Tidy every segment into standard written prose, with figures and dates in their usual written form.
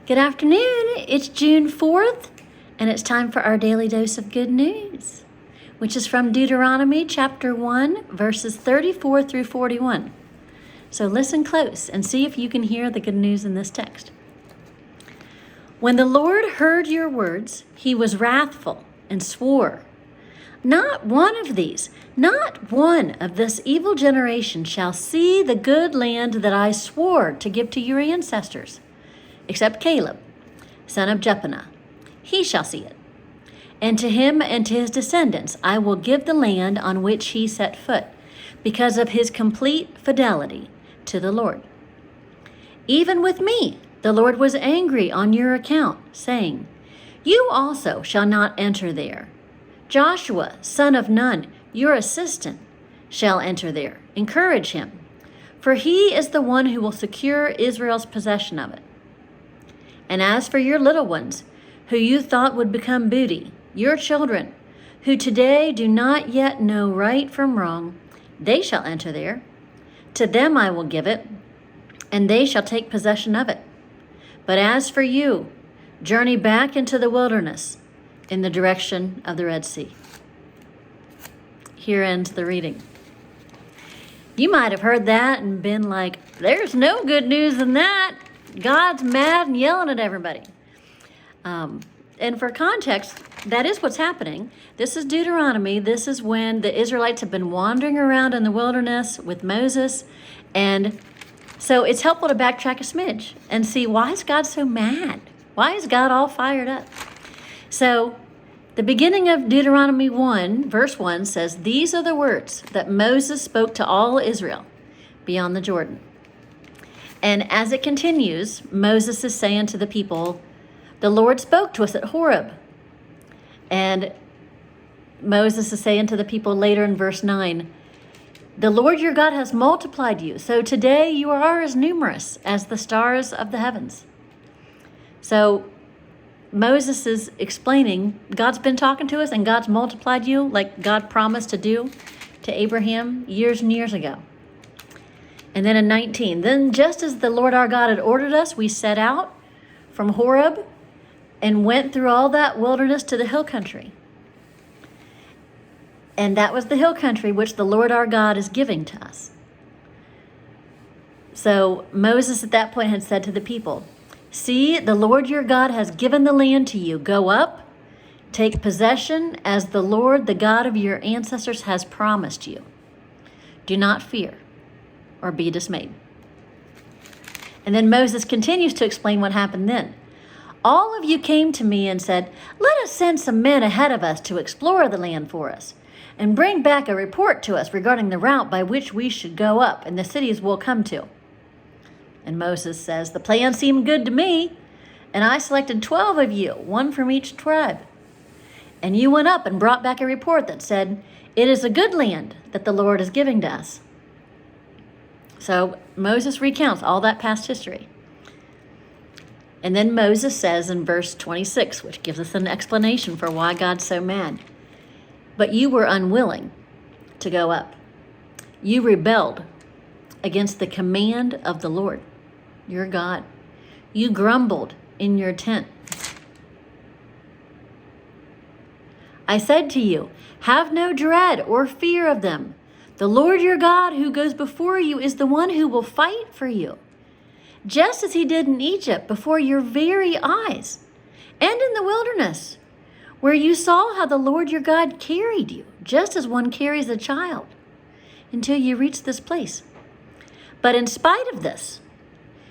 Good afternoon. It's June 4th, and it's time for our daily dose of good news, which is from Deuteronomy chapter 1, verses 34 through 41. So listen close and see if you can hear the good news in this text. When the Lord heard your words, he was wrathful and swore, "Not one of these, not one of this evil generation shall see the good land that I swore to give to your ancestors, except Caleb, son of Jephunneh. He shall see it. And to him and to his descendants I will give the land on which he set foot, because of his complete fidelity to the Lord. Even with me, the Lord was angry on your account, saying, You also shall not enter there. Joshua, son of Nun, your assistant, shall enter there. Encourage him, for he is the one who will secure Israel's possession of it. And as for your little ones, who you thought would become booty, your children, who today do not yet know right from wrong, they shall enter there. To them I will give it, and they shall take possession of it. But as for you, journey back into the wilderness in the direction of the Red Sea." Here ends the reading. You might have heard that and been like, there's no good news in that. God's mad and yelling at everybody. And for context, that is what's happening. This is Deuteronomy. This is when the Israelites have been wandering around in the wilderness with Moses. And so it's helpful to backtrack a smidge and see, why is God so mad? Why is God all fired up? So the beginning of Deuteronomy 1, verse 1 says, "These are the words that Moses spoke to all Israel beyond the Jordan." And as it continues, Moses is saying to the people, the Lord spoke to us at Horeb. And Moses is saying to the people later in verse 9, the Lord your God has multiplied you. So today you are as numerous as the stars of the heavens. So Moses is explaining, God's been talking to us and God's multiplied you like God promised to do to Abraham years and years ago. And then in 19, "Then just as the Lord our God had ordered us, we set out from Horeb and went through all that wilderness to the hill country. And that was the hill country which the Lord our God is giving to us." So Moses at that point had said to the people, "See, the Lord your God has given the land to you. Go up, take possession as the Lord, the God of your ancestors, has promised you. Do not fear or be dismayed." And then Moses continues to explain what happened then. "All of you came to me and said, 'Let us send some men ahead of us to explore the land for us and bring back a report to us regarding the route by which we should go up and the cities we'll come to.' And Moses says, 'The plan seemed good to me, and I selected 12 of you, one from each tribe. And you went up and brought back a report that said, 'It is a good land that the Lord is giving to us.'" So Moses recounts all that past history. And then Moses says in verse 26, which gives us an explanation for why God's so mad, "But you were unwilling to go up. You rebelled against the command of the Lord, your God. You grumbled in your tent. I said to you, have no dread or fear of them. The Lord your God who goes before you is the one who will fight for you, just as he did in Egypt before your very eyes, and in the wilderness, where you saw how the Lord your God carried you, just as one carries a child, until you reach this place. But in spite of this,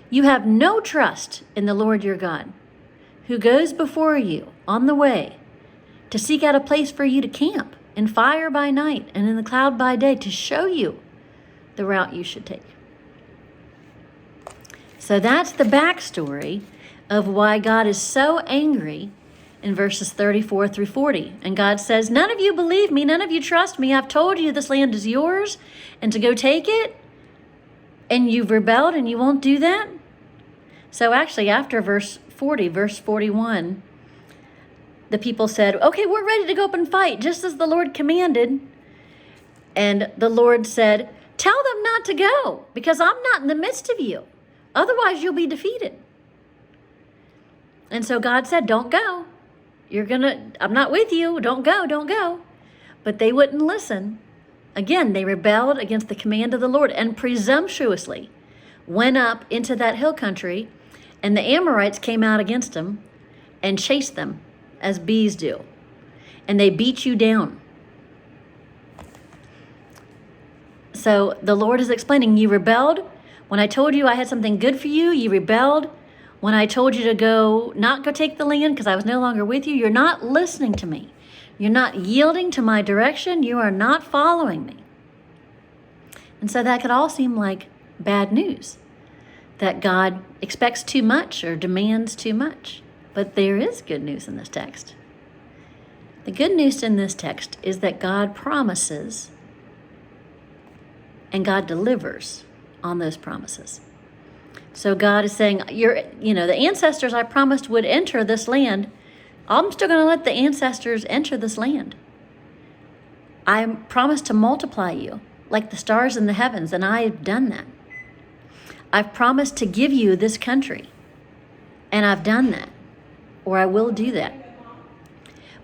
you have no trust in the Lord your God, who goes before you on the way to seek out a place for you to camp, in fire by night and in the cloud by day, to show you the route you should take." So that's the backstory of why God is so angry in verses 34 through 40. And God says, none of you believe me, none of you trust me. I've told you this land is yours and to go take it, and you've rebelled and you won't do that. So actually after verse 40, verse 41, the people said, okay, we're ready to go up and fight, just as the Lord commanded. And the Lord said, tell them not to go, because I'm not in the midst of you. Otherwise, you'll be defeated. And so God said, don't go. I'm not with you. Don't go, don't go. But they wouldn't listen. Again, they rebelled against the command of the Lord and presumptuously went up into that hill country, and the Amorites came out against them and chased them as bees do. And they beat you down. So the Lord is explaining, you rebelled. When I told you I had something good for you, you rebelled. When I told you to not go take the land because I was no longer with you, you're not listening to me. You're not yielding to my direction. You are not following me. And so that could all seem like bad news, that God expects too much or demands too much. But there is good news in this text. The good news in this text is that God promises and God delivers on those promises. So God is saying, the ancestors I promised would enter this land, I'm still going to let the ancestors enter this land. I promised to multiply you like the stars in the heavens, and I have done that. I've promised to give you this country, and I've done that, or I will do that.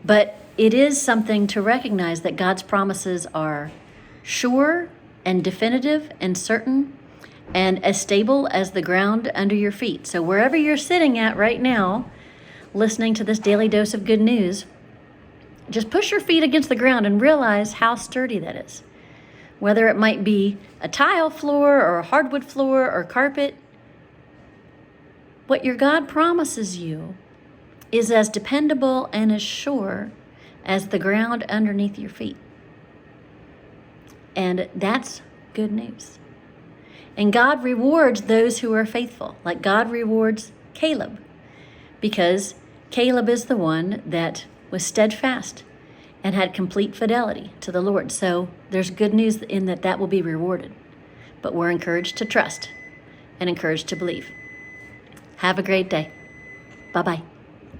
But it is something to recognize that God's promises are sure and definitive and certain and as stable as the ground under your feet. So wherever you're sitting at right now, listening to this daily dose of good news, just push your feet against the ground and realize how sturdy that is. Whether it might be a tile floor or a hardwood floor or carpet, what your God promises you is as dependable and as sure as the ground underneath your feet. And that's good news. And God rewards those who are faithful, like God rewards Caleb, because Caleb is the one that was steadfast and had complete fidelity to the Lord. So there's good news in that will be rewarded. But we're encouraged to trust and encouraged to believe. Have a great day. Bye-bye.